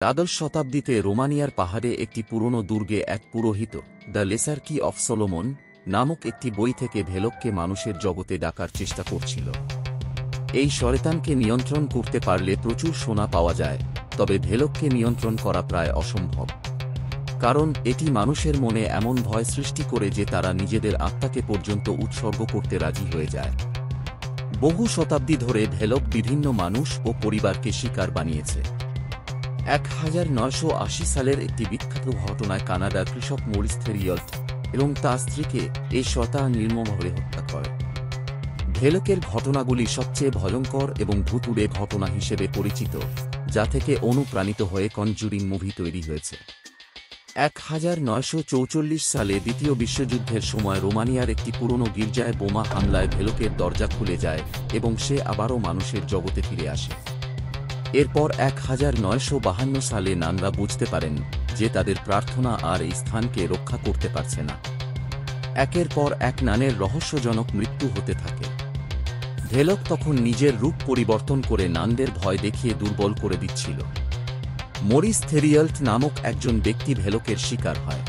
দ্বাদশ শতাব্দীতে রোমানিয়ার পাহাড়ে একটি পুরনো দুর্গে এক পুরোহিত দ্য লেসার কি অফ সলোমন নামক একটি বই থেকে ভেলককে মানুষের জগতে ডাকার চেষ্টা করছিল। এই শয়তানকে নিয়ন্ত্রণ করতে পারলে প্রচুর সোনা পাওয়া যায়, তবে ভেলককে নিয়ন্ত্রণ করা প্রায় অসম্ভব, কারণ এটি মানুষের মনে এমন ভয় সৃষ্টি করে যে তারা নিজেদের আত্মাকে পর্যন্ত উৎসর্গ করতে রাজি হয়ে যায়। বহু শতাব্দী ধরে ভেলক বিভিন্ন মানুষ ও পরিবারকে শিকার বানিয়েছে। 1980 সালের একটি বিখ্যাত ঘটনায় কানাডার কৃষক মরিস থেরিয়ল্ট এবং তার স্ত্রীকে এই শয়তান নির্মমভাবে হত্যা করে। ভেলকের ঘটনাগুলি সবচেয়ে ভয়ঙ্কর এবং ভুতুড়ে ঘটনা হিসেবে পরিচিত, যা থেকে অনুপ্রাণিত হয়ে কনজুরিং মুভি তৈরি হয়েছে। 1944 সালে দ্বিতীয় বিশ্বযুদ্ধের সময় রোমানিয়ার একটি পুরনো গির্জায় বোমা হামলায় ভেলকের দরজা খুলে যায় এবং সে আবারও মানুষের জগতে ফিরে আসে। এরপর 1952 সালে নানরা বুঝতে পারেন যে তাদের প্রার্থনা আর এই স্থানকে রক্ষা করতে পারছে না। একের পর এক নানের রহস্যজনক মৃত্যু হতে থাকে। ভেলক তখন নিজের রূপ পরিবর্তন করে নানদের ভয় দেখিয়ে দুর্বল করে দিচ্ছিল। মরিস থেরিয়ল্ট নামক একজন ব্যক্তি ভেলকের শিকার হয়।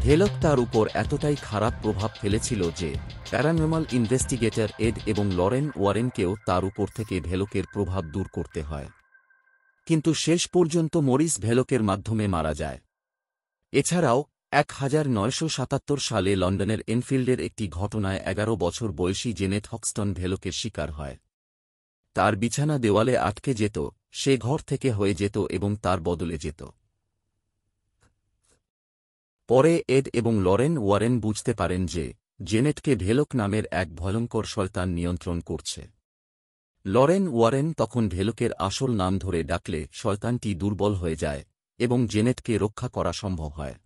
ভেলক তার উপর এতটাই খারাপ প্রভাব ফেলেছিল যে প্যারানর্মাল ইনভেস্টিগেটর এড এবং লরেন ওয়ারেনকেও তার উপর থেকে ভেলকের প্রভাব দূর করতে হয়। কিন্তু শেষ পর্যন্ত মরিস ভেলকের মাধ্যমে মারা যায়। এছাড়াও 1977 সালে লন্ডনের এনফিল্ডের একটি ঘটনায় 11 বছর বয়সী জেনেট হক্সটন ভেলকের শিকার হয়। তার বিছানা দেওয়ালে আটকে যেত, সে ঘর থেকে হয়ে যেত এবং তার বদলে যেত। পরে এড এবং লরেন ওয়ারেন বুঝতে পারেন যে জেনেটকে ভেলক নামের এক ভয়ঙ্কর শয়তান নিয়ন্ত্রণ করছে। লরেন ওয়ারেন তখন ভেলকের আসল নাম ধরে ডাকলে শয়তানটি দুর্বল হয়ে যায় এবং জেনেটকে রক্ষা করা সম্ভব হয়।